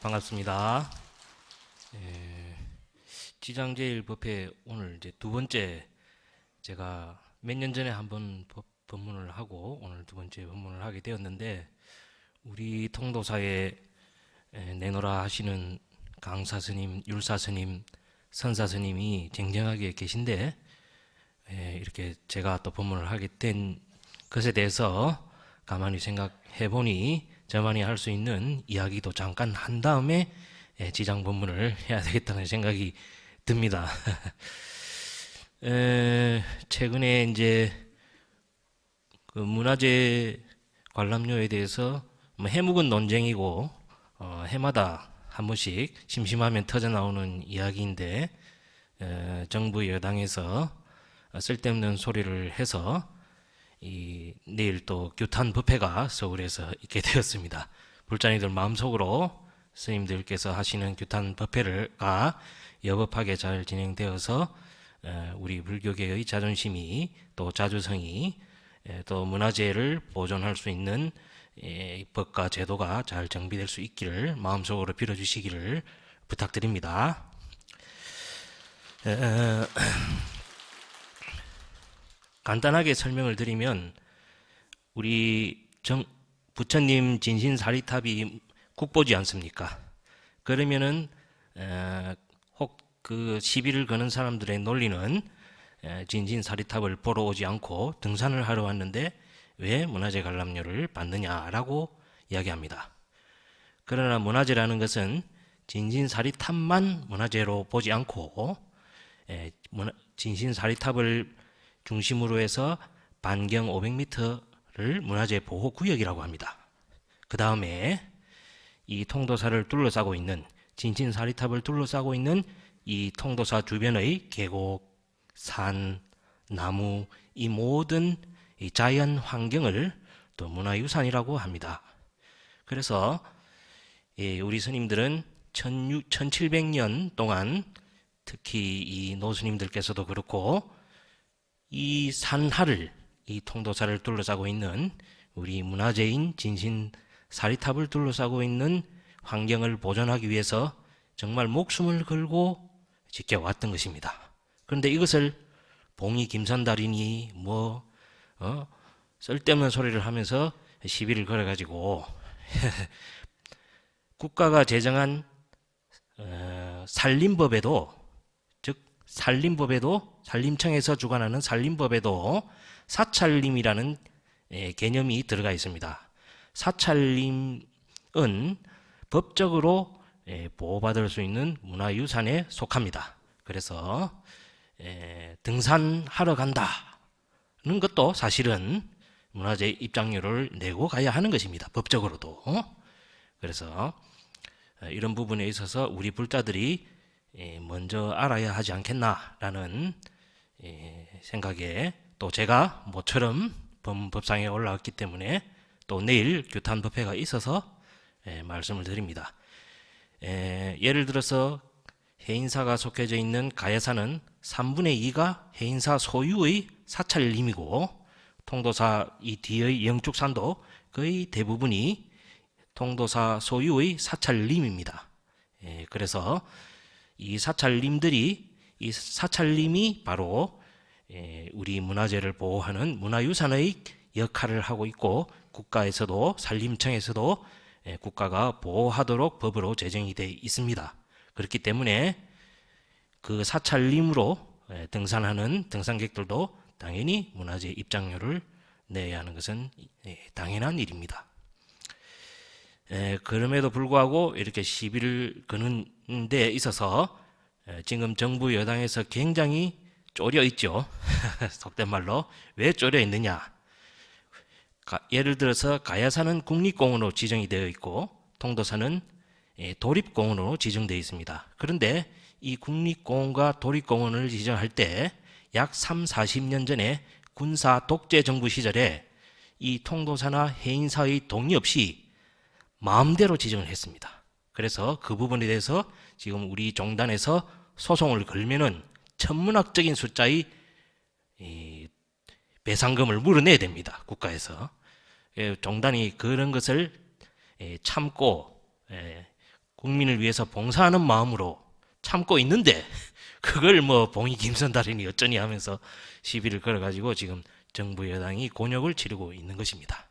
반갑습니다. 예, 지장제일법회 오늘 이제 두 번째, 제가 몇 년 전에 한번 법문을 하고 오늘 두 번째 법문을 하게 되었는데, 우리 통도사에 내노라 하시는 강사 스님, 율사 스님, 선사 스님이 쟁쟁하게 계신데, 이렇게 제가 또 법문을 하게 된 것에 대해서 가만히 생각해 보니 저만이 할 수 있는 이야기도 잠깐 한 다음에 지장 법문을 해야 되겠다는 생각이 듭니다. 최근에 이제 그 문화재 관람료에 대해서 뭐 해묵은 논쟁이고, 해마다 한 번씩 심심하면 터져 나오는 이야기인데, 정부 여당에서 쓸데없는 소리를 해서 내일 또 규탄 법회가 서울에서 있게 되었습니다. 불자니들 마음속으로 스님들께서 하시는 규탄 법회가 여법하게 잘 진행되어서 우리 불교계의 자존심이, 또 자주성이, 또 문화재를 보존할 수 있는 법과 제도가 잘 정비될 수 있기를 마음속으로 빌어주시기를 부탁드립니다. 간단하게 설명을 드리면, 우리 부처님 진신사리탑이 국보지 않습니까? 그러면은 혹 그 시비를 거는 사람들의 논리는 진신사리탑을 보러 오지 않고 등산을 하러 왔는데 왜 문화재 관람료를 받느냐라고 이야기합니다. 그러나 문화재라는 것은 진신사리탑만 문화재로 보지 않고, 진신사리탑을 중심으로 해서 반경 500m를 문화재 보호구역이라고 합니다. 그 다음에 이 통도사를 둘러싸고 있는, 진신사리탑을 둘러싸고 있는 이 통도사 주변의 계곡, 산, 나무, 이 모든 이 자연 환경을 또 문화유산이라고 합니다. 그래서 우리 스님들은 1700년 동안, 특히 이 노스님들께서도 그렇고, 이 산하를, 이 통도사를 둘러싸고 있는 우리 문화재인 진신사리탑을 둘러싸고 있는 환경을 보존하기 위해서 정말 목숨을 걸고 지켜왔던 것입니다. 그런데 이것을 봉이 김산달이니 쓸데없는 소리를 하면서 시비를 걸어가지고 국가가 제정한 산림법에도, 즉 산림청에서 주관하는 산림법에도 사찰림이라는 개념이 들어가 있습니다. 사찰림은 법적으로 보호받을 수 있는 문화유산에 속합니다. 그래서 등산하러 간다는 것도 사실은 문화재 입장료를 내고 가야 하는 것입니다. 법적으로도. 그래서 이런 부분에 있어서 우리 불자들이 먼저 알아야 하지 않겠나라는 생각에, 또 제가 모처럼 법상에 올라왔기 때문에 또 내일 규탄 법회가 있어서 말씀을 드립니다. 예를 들어서 해인사가 속해져 있는 가야산은 3분의 2가 해인사 소유의 사찰림이고, 통도사 이 뒤의 영축산도 거의 대부분이 통도사 소유의 사찰림입니다. 그래서 이 사찰림이 바로 우리 문화재를 보호하는 문화유산의 역할을 하고 있고, 국가에서도, 산림청에서도 국가가 보호하도록 법으로 제정이 되어 있습니다. 그렇기 때문에 그 사찰림으로 등산하는 등산객들도 당연히 문화재 입장료를 내야 하는 것은 당연한 일입니다. 그럼에도 불구하고 이렇게 시비를 거는 데 있어서 지금 정부 여당에서 굉장히 쪼려 있죠. 속된 말로. 왜 쪼려 있느냐? 예를 들어서 가야산은 국립공원으로 지정이 되어 있고, 통도사는 도립공원으로 지정되어 있습니다. 그런데 이 국립공원과 도립공원을 지정할 때 약 30-40년 전에 군사 독재 정부 시절에 이 통도사나 해인사의 동의 없이 마음대로 지정을 했습니다. 그래서 그 부분에 대해서 지금 우리 종단에서 소송을 걸면은 천문학적인 숫자의 배상금을 물어내야 됩니다. 국가에서. 종단이 그런 것을 참고 국민을 위해서 봉사하는 마음으로 참고 있는데 그걸 뭐 봉이 김선달이니 어쩌니 하면서 시비를 걸어가지고 지금 정부 여당이 곤욕을 치르고 있는 것입니다.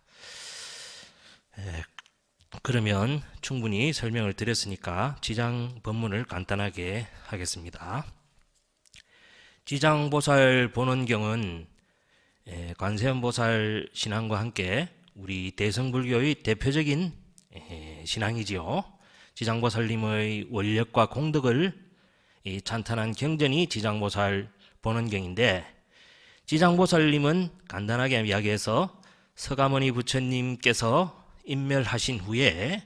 그러면 충분히 설명을 드렸으니까 지장 법문을 간단하게 하겠습니다. 지장보살 본원경은 관세음보살 신앙과 함께 우리 대성불교의 대표적인 신앙이지요. 지장보살님의 원력과 공덕을 찬탄한 경전이 지장보살 본원경인데, 지장보살님은 간단하게 이야기해서 서가모니 부처님께서 인멸하신 후에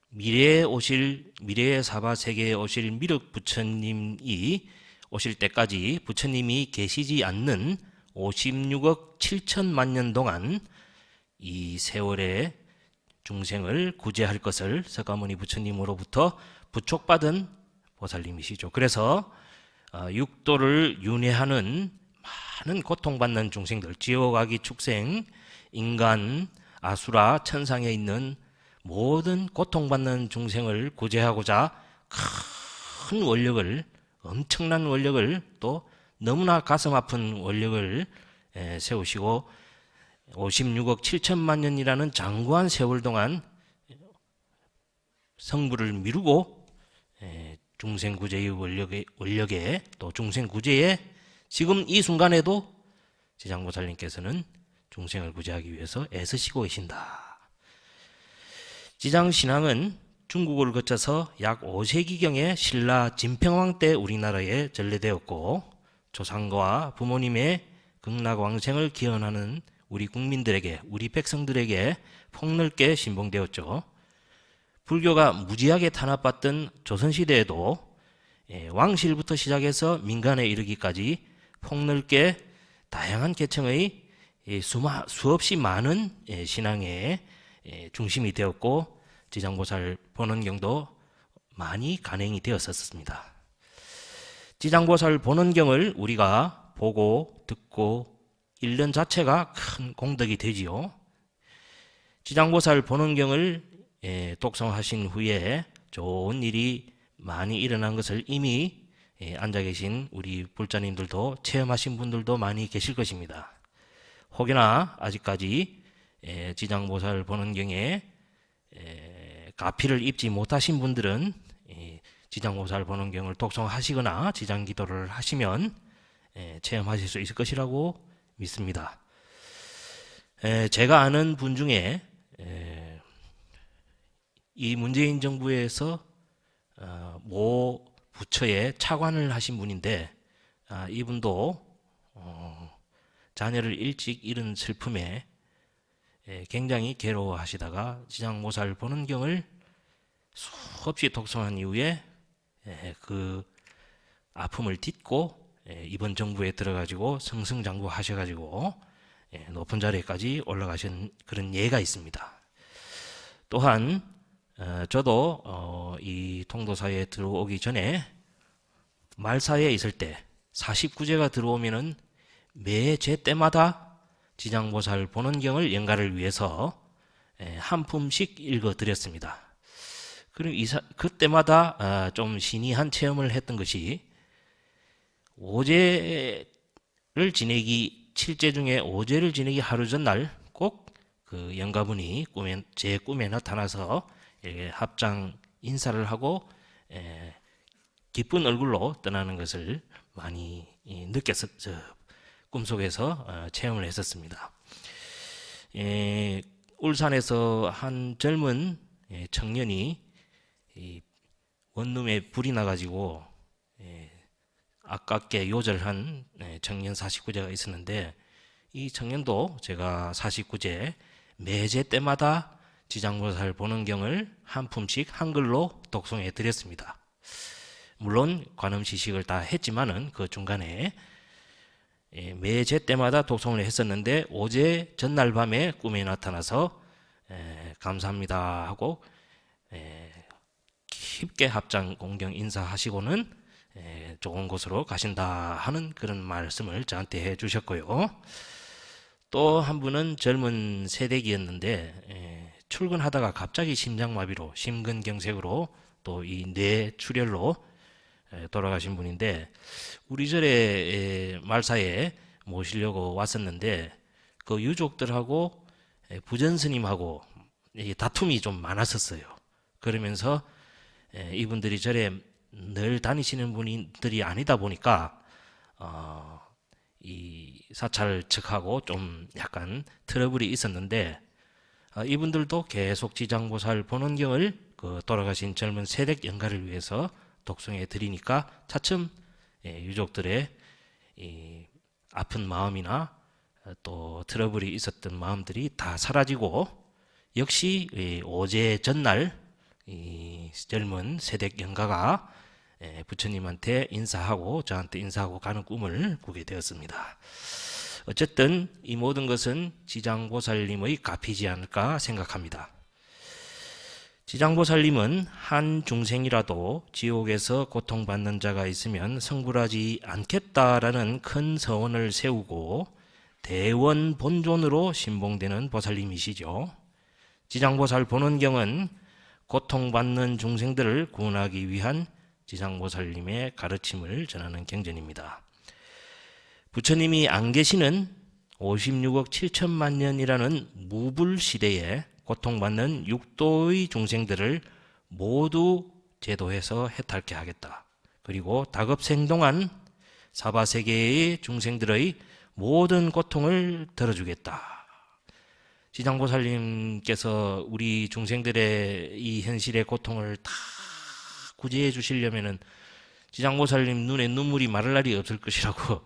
미래의 사바 세계에 오실 미륵 부처님이 오실 때까지 부처님이 계시지 않는 56억 7천만 년 동안 이 세월에 중생을 구제할 것을 서가모니 부처님으로부터 부촉받은 보살님이시죠. 그래서 육도를 윤회하는 많은 고통받는 중생들, 지옥아기 축생, 인간, 아수라, 천상에 있는 모든 고통받는 중생을 구제하고자 큰 원력을, 엄청난 원력을, 또 너무나 가슴 아픈 원력을 세우시고 56억 7천만 년이라는 장구한 세월 동안 성부를 미루고 중생 구제의 원력에 또 중생 구제에 지금 이 순간에도 지장보살님께서는 중생을 구제하기 위해서 애쓰시고 계신다. 지장신앙은 중국을 거쳐서 약 5세기경에 신라 진평왕 때 우리나라에 전래되었고, 조상과 부모님의 극락왕생을 기원하는 우리 국민들에게, 우리 백성들에게 폭넓게 신봉되었죠. 불교가 무지하게 탄압받던 조선시대에도 왕실부터 시작해서 민간에 이르기까지 폭넓게 다양한 계층의 수없이 많은 신앙의 중심이 되었고, 지장보살 본원경도 많이 간행이 되었었습니다. 지장보살 본원경을 우리가 보고 듣고 읽는 자체가 큰 공덕이 되지요. 지장보살 본원경을 독송하신 후에 좋은 일이 많이 일어난 것을 이미 앉아 계신 우리 불자님들도 체험하신 분들도 많이 계실 것입니다. 혹여나 아직까지 지장보살 본원경에 가피를 입지 못하신 분들은 지장보살 본원경을 독송하시거나 지장기도를 하시면 체험하실 수 있을 것이라고 믿습니다. 제가 아는 분 중에 이 문재인 정부에서 모 부처에 차관을 하신 분인데, 이분도 자녀를 일찍 잃은 슬픔에 굉장히 괴로워하시다가 지장보살 본원경을 수없이 독송한 이후에 그 아픔을 딛고 이번 정부에 들어가지고 승승장구하셔가지고 높은 자리까지 올라가신 그런 예가 있습니다. 또한 저도 이 통도사에 들어오기 전에 말사에 있을 때 49제가 들어오면은 매 제 때마다 지장보살 본원경을 연가를 위해서 한 품씩 읽어드렸습니다. 그럼 그때마다 좀 신이한 체험을 했던 것이, 오제를 지내기, 7제 중에 오제를 지내기 하루 전날 꼭 그 영가분이 제 꿈에 나타나서 합장 인사를 하고 기쁜 얼굴로 떠나는 것을 많이 꿈속에서 체험을 했었습니다. 울산에서 한 젊은 청년이 원룸에 불이 나가지고 아깝게 요절한 청년 49제가 있었는데, 이 청년도 제가 49제 매제 때마다 지장보살 본원경을 한 품씩 한글로 독송해 드렸습니다. 물론 관음시식을 다 했지만은 그 중간에 매제 때마다 독송을 했었는데, 어제 전날 밤에 꿈에 나타나서 감사합니다 하고 깊게 합장 공경 인사하시고는 좋은 곳으로 가신다 하는 그런 말씀을 저한테 해 주셨고요. 또 한 분은 젊은 세대기였는데 출근하다가 갑자기 심장마비로 심근경색으로 또 이 뇌출혈로 돌아가신 분인데, 우리 절에 말사에 모시려고 왔었는데 그 유족들하고 부전 스님하고 다툼이 좀 많았었어요. 그러면서 이분들이 절에 늘 다니시는 분들이 아니다 보니까 이 사찰 측하고 좀 약간 트러블이 있었는데, 이분들도 계속 지장보살 본원경을 그 돌아가신 젊은 세댁 영가를 위해서 독송해 드리니까 차츰 유족들의 이 아픈 마음이나 또 트러블이 있었던 마음들이 다 사라지고, 역시 오제 전날 이 젊은 세댁 영가가 부처님한테 인사하고 저한테 인사하고 가는 꿈을 꾸게 되었습니다. 어쨌든 이 모든 것은 지장보살님의 가피지 않을까 생각합니다. 지장보살님은 한 중생이라도 지옥에서 고통받는 자가 있으면 성불하지 않겠다라는 큰 서원을 세우고 대원 본존으로 신봉되는 보살님이시죠. 지장보살 본원경은 고통받는 중생들을 구원하기 위한 지장보살님의 가르침을 전하는 경전입니다. 부처님이 안 계시는 56억 7천만 년이라는 무불시대에 고통받는 육도의 중생들을 모두 제도해서 해탈케 하겠다. 그리고 다급생동한 사바세계의 중생들의 모든 고통을 덜어주겠다. 지장보살님께서 우리 중생들의 이 현실의 고통을 다 구제해 주시려면은 지장보살님 눈에 눈물이 마를 날이 없을 것이라고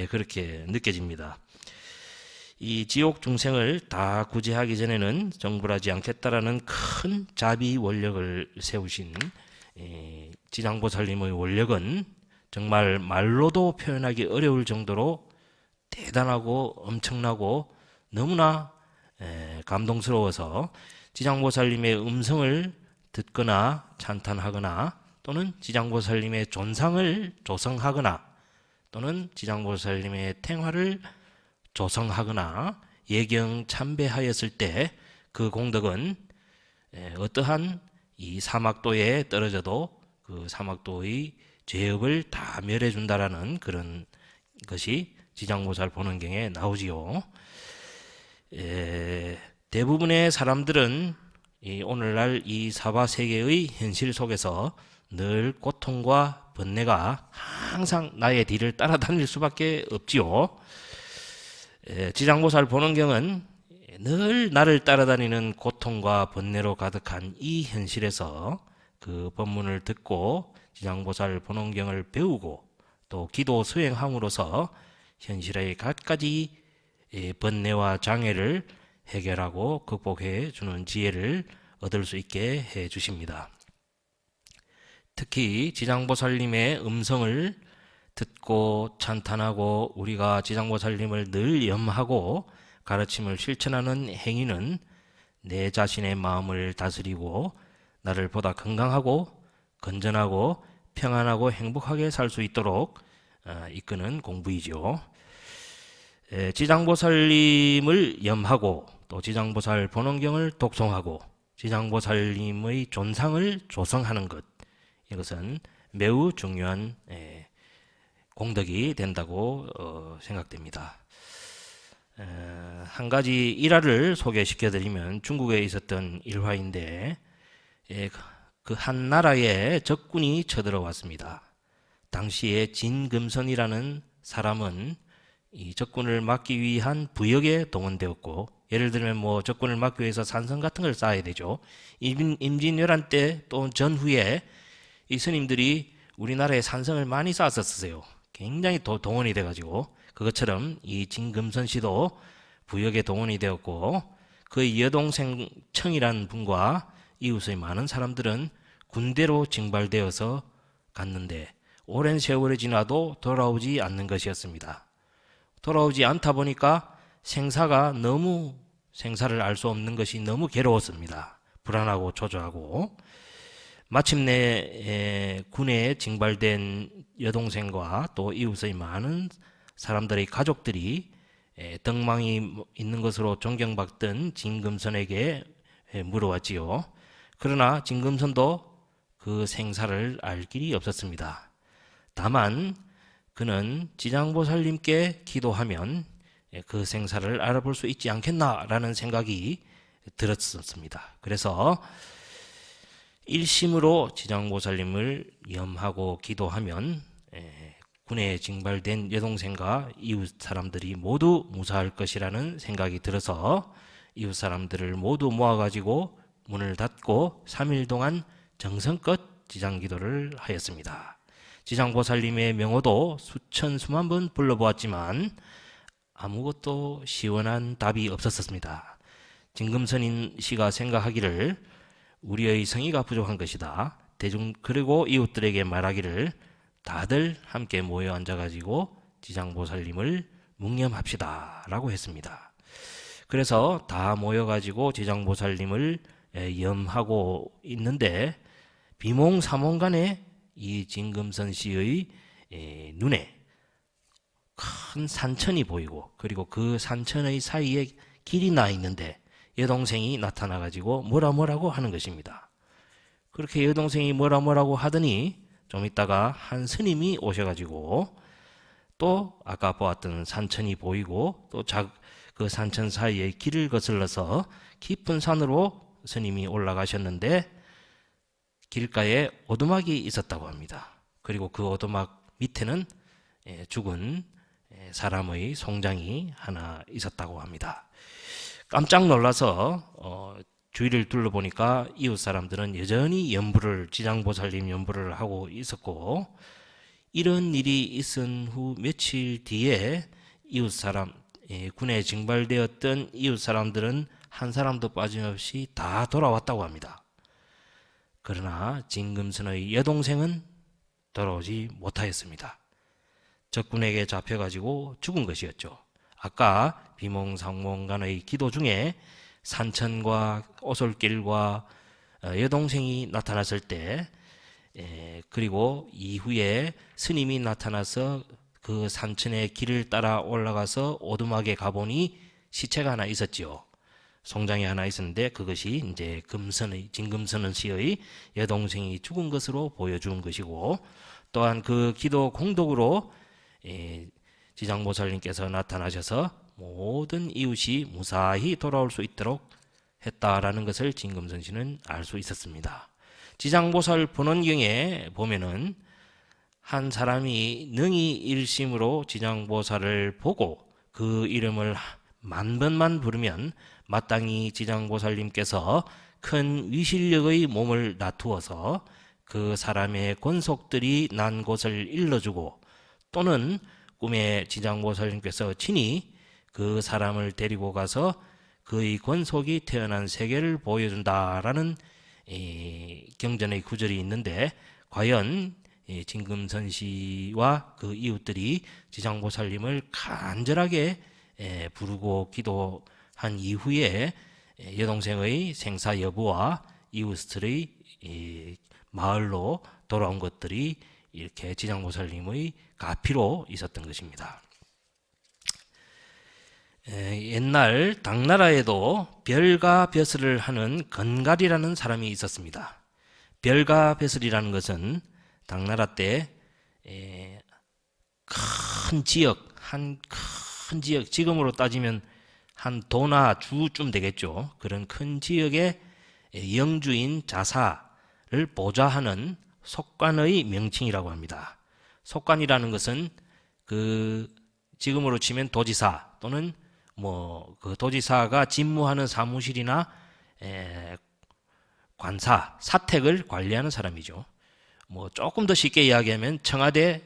그렇게 느껴집니다. 이 지옥 중생을 다 구제하기 전에는 정불하지 않겠다라는 큰 자비 원력을 세우신 지장보살님의 원력은 정말 말로도 표현하기 어려울 정도로 대단하고 엄청나고 너무나 감동스러워서 지장보살님의 음성을 듣거나 찬탄하거나 또는 지장보살님의 존상을 조성하거나 또는 지장보살님의 행화를 조성하거나 예경 참배하였을 때 그 공덕은 어떠한 이 사막도에 떨어져도 그 사막도의 죄업을 다 멸해준다라는 그런 것이 지장보살 본원경에 나오지요. 대부분의 사람들은 오늘날 이 사바세계의 현실 속에서 늘 고통과 번뇌가 항상 나의 뒤를 따라다닐 수밖에 없지요. 지장보살 본원경은 늘 나를 따라다니는 고통과 번뇌로 가득한 이 현실에서 그 법문을 듣고 지장보살 본원경을 배우고 또 기도 수행함으로써 현실의 갖가지 번뇌와 장애를 해결하고 극복해 주는 지혜를 얻을 수 있게 해 주십니다. 특히 지장보살님의 음성을 듣고 찬탄하고 우리가 지장보살님을 늘 염하고 가르침을 실천하는 행위는 내 자신의 마음을 다스리고 나를 보다 건강하고 건전하고 평안하고 행복하게 살 수 있도록 이끄는 공부이죠. 지장보살님을 염하고 또 지장보살 본원경을 독송하고 지장보살님의 존상을 조성하는 것, 이것은 매우 중요한 공덕이 된다고 생각됩니다. 한 가지 일화를 소개시켜드리면 중국에 있었던 일화인데 그 한 나라에 적군이 쳐들어왔습니다. 당시에 진금선이라는 사람은 이 적군을 막기 위한 부역에 동원되었고, 예를 들면 뭐 적군을 막기 위해서 산성 같은 걸 쌓아야 되죠. 임진왜란 때 또 전후에 이 스님들이 우리나라에 산성을 많이 쌓았었어요. 굉장히 동원이 돼가지고, 그것처럼 이 진금선 씨도 부역에 동원이 되었고, 그의 여동생 청이라는 분과 이웃의 많은 사람들은 군대로 징발되어서 갔는데 오랜 세월이 지나도 돌아오지 않는 것이었습니다. 돌아오지 않다 보니까 생사를 알 수 없는 것이 너무 괴로웠습니다. 불안하고 초조하고, 마침내 군에 징발된 여동생과 또 이웃의 많은 사람들의 가족들이 덕망이 있는 것으로 존경받던 진금선에게 물어왔지요. 그러나 진금선도 그 생사를 알 길이 없었습니다. 다만 그는 지장보살님께 기도하면 그 생사를 알아볼 수 있지 않겠나라는 생각이 들었습니다. 그래서 일심으로 지장보살님을 염하고 기도하면 군에 징발된 여동생과 이웃 사람들이 모두 무사할 것이라는 생각이 들어서 이웃 사람들을 모두 모아가지고 문을 닫고 3일 동안 정성껏 지장기도를 하였습니다. 지장보살님의 명호도 수천 수만 번 불러보았지만 아무것도 시원한 답이 없었습니다. 진금선인 씨가 생각하기를 우리의 성의가 부족한 것이다. 그리고 이웃들에게 말하기를 다들 함께 모여 앉아가지고 지장보살님을 묵념합시다 라고 했습니다. 그래서 다 모여가지고 지장보살님을 염하고 있는데 비몽사몽간에 이 진금선 씨의 눈에 큰 산천이 보이고 그리고 그 산천의 사이에 길이 나 있는데 여동생이 나타나가지고 뭐라고 하는 것입니다. 그렇게 여동생이 뭐라고 하더니 좀 있다가 한 스님이 오셔가지고 또 아까 보았던 산천이 보이고 또 그 산천 사이에 길을 거슬러서 깊은 산으로 스님이 올라가셨는데 길가에 오두막이 있었다고 합니다. 그리고 그 오두막 밑에는 죽은 사람의 송장이 하나 있었다고 합니다. 깜짝 놀라서 주위를 둘러보니까 이웃 사람들은 여전히 지장보살님 연부를 하고 있었고 이런 일이 있은 후 며칠 뒤에 이웃 사람 군에 징발되었던 이웃 사람들은 한 사람도 빠짐없이 다 돌아왔다고 합니다. 그러나 진금선의 여동생은 돌아오지 못하였습니다. 적군에게 잡혀가지고 죽은 것이었죠. 아까 비몽사몽간의 기도 중에 산천과 오솔길과 여동생이 나타났을 때 그리고 이후에 스님이 나타나서 그 산천의 길을 따라 올라가서 오두막에 가보니 시체가 하나 있었지요. 송장이 하나 있었는데 그것이 이제 진금선 씨의 여동생이 죽은 것으로 보여준 것이고 또한 그 기도 공덕으로 지장보살님께서 나타나셔서 모든 이웃이 무사히 돌아올 수 있도록 했다라는 것을 진금선 씨는 알 수 있었습니다. 지장보살 본원경에 보면은 한 사람이 능히 일심으로 지장보살을 보고 그 이름을 10,000번만 부르면 마땅히 지장보살님께서 큰 위실력의 몸을 나투어서 그 사람의 권속들이 난 곳을 일러주고 또는 꿈에 지장보살님께서 친히 그 사람을 데리고 가서 그의 권속이 태어난 세계를 보여준다라는 경전의 구절이 있는데 과연 진금선 씨와 그 이웃들이 지장보살님을 간절하게 부르고 기도한 이후에 여동생의 생사 여부와 이웃들의 마을로 돌아온 것들이 이렇게 지장보살님의 가피로 있었던 것입니다. 옛날 당나라에도 별가벼슬을 하는 건갈이라는 사람이 있었습니다. 별가벼슬이라는 것은 당나라 때 큰 지역, 큰 지역, 지금으로 따지면 한 도나 주쯤 되겠죠. 그런 큰 지역의 영주인 자사를 보좌하는 속관의 명칭이라고 합니다. 속관이라는 것은 그 지금으로 치면 도지사 또는 그 도지사가 집무하는 사무실이나 관사, 사택을 관리하는 사람이죠. 조금 더 쉽게 이야기하면 청와대에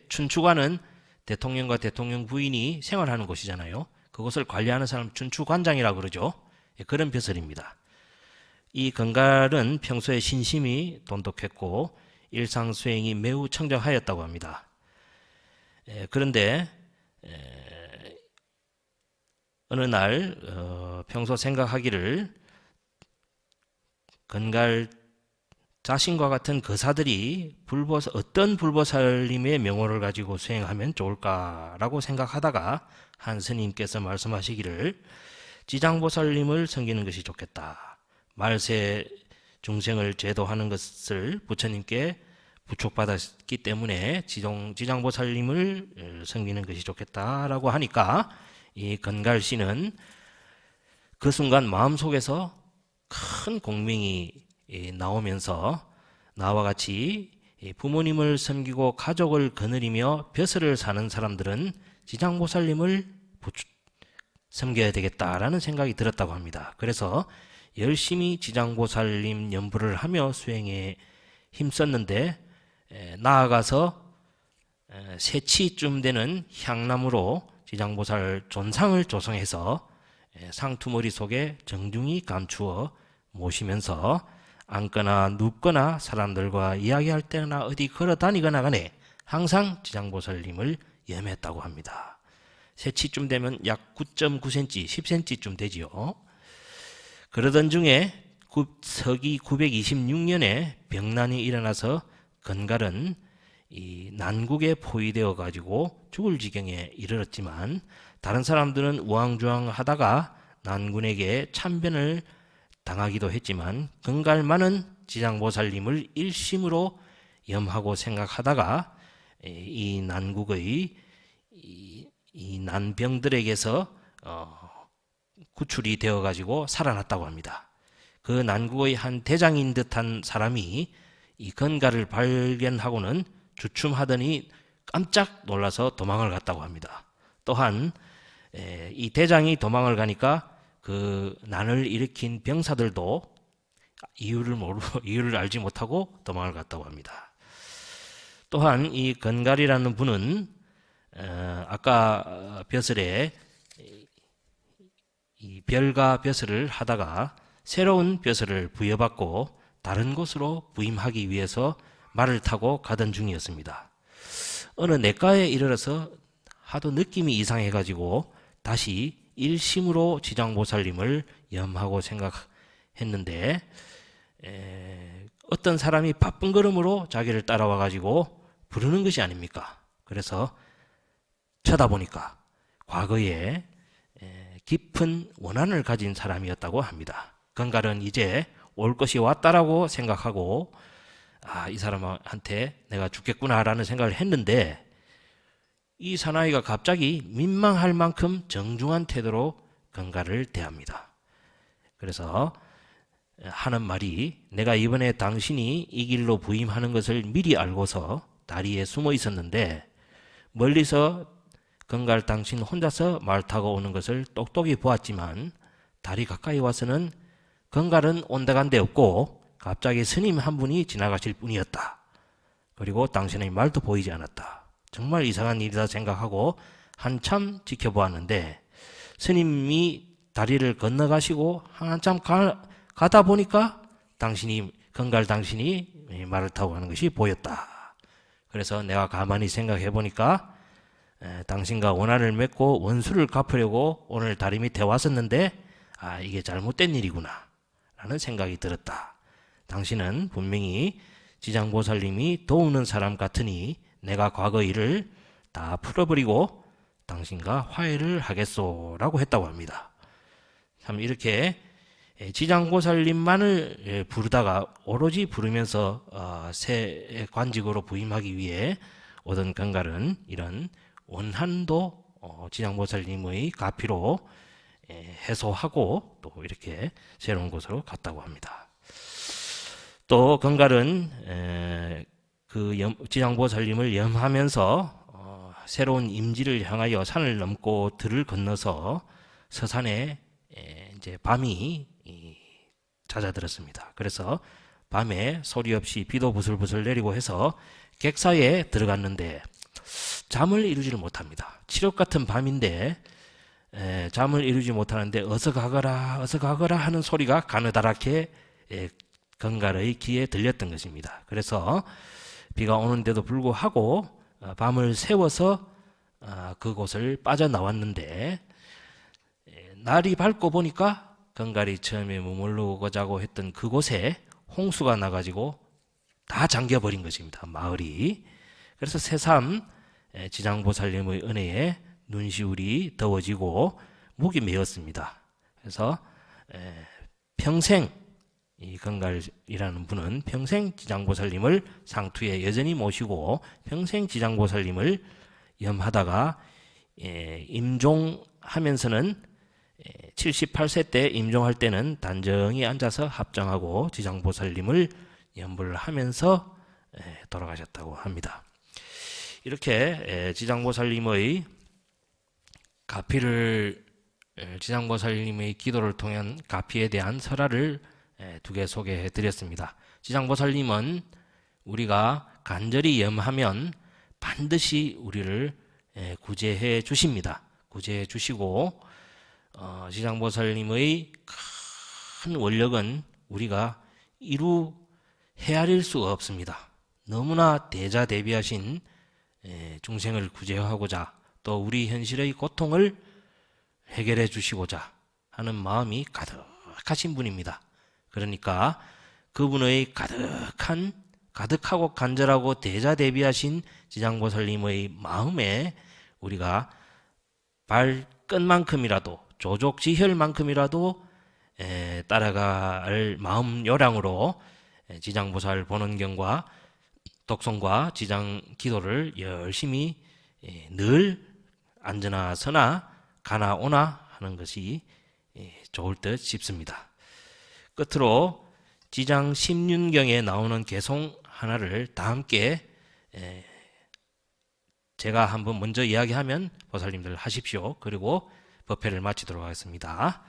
춘추관은 대통령과 대통령 부인이 생활하는 곳이잖아요. 그것을 관리하는 사람 춘추관장이라고 그러죠. 그런 벼슬입니다. 이 건갈은 평소에 신심이 돈독했고 일상 수행이 매우 청정하였다고 합니다. 그런데 어느 날 평소 생각하기를 건갈 자신과 같은 거사들이 어떤 불보살님의 명호를 가지고 수행하면 좋을까라고 생각하다가 한 스님께서 말씀하시기를 지장보살님을 섬기는 것이 좋겠다. 말세 중생을 제도하는 것을 부처님께 부축받았기 때문에 지장보살님을 섬기는 것이 좋겠다라고 하니까 이 건갈씨는 그 순간 마음속에서 큰 공명이 나오면서 나와 같이 부모님을 섬기고 가족을 거느리며 벼슬을 사는 사람들은 지장보살님을 섬겨야 되겠다라는 생각이 들었다고 합니다. 그래서 열심히 지장보살님 연부를 하며 수행에 힘썼는데 나아가서 세치쯤 되는 향나무로 지장보살 존상을 조성해서 상투머리 속에 정중히 감추어 모시면서 앉거나 눕거나 사람들과 이야기할 때나 어디 걸어 다니거나 간에 항상 지장보살님을 염했다고 합니다. 세치쯤 되면 약 9.9cm, 10cm쯤 되지요. 그러던 중에 서기 926년에 병난이 일어나서 건갈은 이 난국에 포위되어 가지고 죽을 지경에 이르렀지만 다른 사람들은 우왕좌왕하다가 난군에게 참변을 당하기도 했지만 건갈만은 지장보살님을 일심으로 염하고 생각하다가 이 난국의 이 난병들에게서 구출이 되어 가지고 살아났다고 합니다. 그 난국의 한 대장인 듯한 사람이 이 건갈을 발견하고는 주춤하더니 깜짝 놀라서 도망을 갔다고 합니다. 또한 이 대장이 도망을 가니까 그 난을 일으킨 병사들도 이유를 알지 못하고 도망을 갔다고 합니다. 또한 이 건갈이라는 분은 아까 벼슬에 이 별과 벼슬을 하다가 새로운 벼슬을 부여받고 다른 곳으로 부임하기 위해서 말을 타고 가던 중이었습니다. 어느 내과에 이르러서 하도 느낌이 이상해가지고 다시 일심으로 지장보살님을 염하고 생각했는데 어떤 사람이 바쁜 걸음으로 자기를 따라와가지고 부르는 것이 아닙니까? 그래서 쳐다보니까 과거에 깊은 원한을 가진 사람이었다고 합니다. 건갈은 이제 올 것이 왔다라고 생각하고 이 사람한테 내가 죽겠구나라는 생각을 했는데 이 사나이가 갑자기 민망할 만큼 정중한 태도로 건갈을 대합니다. 그래서 하는 말이 내가 이번에 당신이 이 길로 부임하는 것을 미리 알고서 다리에 숨어 있었는데 멀리서 건갈 당신 혼자서 말 타고 오는 것을 똑똑히 보았지만 다리 가까이 와서는 건갈은 온데간데 없고 갑자기 스님 한 분이 지나가실 뿐이었다. 그리고 당신의 말도 보이지 않았다. 정말 이상한 일이다 생각하고 한참 지켜보았는데 스님이 다리를 건너가시고 한참 가다 보니까 건갈 당신이 말을 타고 가는 것이 보였다. 그래서 내가 가만히 생각해 보니까 당신과 원한을 맺고 원수를 갚으려고 오늘 다리 밑에 왔었는데 이게 잘못된 일이구나 라는 생각이 들었다. 당신은 분명히 지장보살님이 도우는 사람 같으니 내가 과거 일을 다 풀어버리고 당신과 화해를 하겠소라고 했다고 합니다. 참 이렇게 지장보살님만을 부르다가 오로지 부르면서 새 관직으로 부임하기 위해 오던 건갈은 이런 원한도 지장보살님의 가피로 해소하고 또 이렇게 새로운 곳으로 갔다고 합니다. 또 건갈은 지장보살님을 염하면서 새로운 임지를 향하여 산을 넘고 들을 건너서 서산에 이제 밤이 잦아들었습니다. 그래서 밤에 소리 없이 비도 부슬부슬 내리고 해서 객사에 들어갔는데 잠을 이루지를 못합니다. 칠흑 같은 밤인데 잠을 이루지 못하는데 어서 가거라 하는 소리가 가느다랗게 건갈의 귀에 들렸던 것입니다. 그래서 비가 오는데도 불구하고 밤을 새워서 그곳을 빠져나왔는데 날이 밝고 보니까 건갈이 처음에 머물르고자고 했던 그곳에 홍수가 나가지고 다 잠겨버린 것입니다. 마을이. 그래서 새삼 지장보살님의 은혜에 눈시울이 더워지고 목이 메었습니다. 그래서 평생 이 건갈이라는 분은 평생 지장보살님을 상투에 여전히 모시고 평생 지장보살님을 염하다가 임종하면서는 78세 때 임종할 때는 단정히 앉아서 합장하고 지장보살님을 염불을 하면서 돌아가셨다고 합니다. 이렇게 지장보살님의 가피를 지장보살님의 기도를 통한 가피에 대한 설화를 두 개 소개해 드렸습니다. 지장보살님은 우리가 간절히 염하면 반드시 우리를 구제해 주십니다. 구제해 주시고 지장보살님의 큰 원력은 우리가 이루 헤아릴 수가 없습니다. 너무나 대자대비하신 중생을 구제하고자 또 우리 현실의 고통을 해결해 주시고자 하는 마음이 가득하신 분입니다. 그러니까 그분의 가득하고 간절하고 대자대비하신 지장보살님의 마음에 우리가 발끝만큼이라도 조족지혈만큼이라도 따라갈 마음 요량으로 지장보살 보는경과 독송과 지장 기도를 열심히 늘 앉으나 서나 가나 오나 하는 것이 좋을 듯 싶습니다. 끝으로 지장 십륜경에 나오는 개송 하나를 다 함께 제가 한번 먼저 이야기하면 보살님들 하십시오. 그리고 법회를 마치도록 하겠습니다.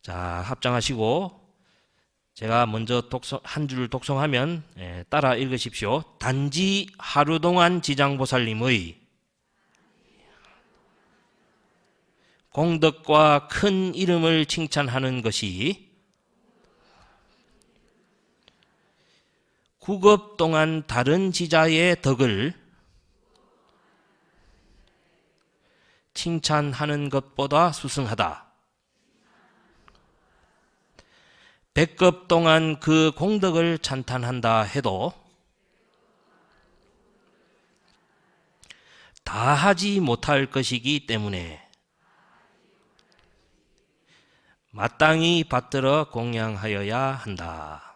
자, 합장하시고 제가 먼저 한 줄 독송하면 따라 읽으십시오. 단지 하루 동안 지장보살님의 공덕과 큰 이름을 칭찬하는 것이 9급 동안 다른 지자의 덕을 칭찬하는 것보다 수승하다. 100급 동안 그 공덕을 찬탄한다 해도 다 하지 못할 것이기 때문에 마땅히 받들어 공양하여야 한다.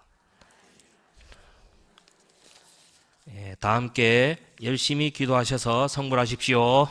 다 함께 열심히 기도하셔서 성불하십시오.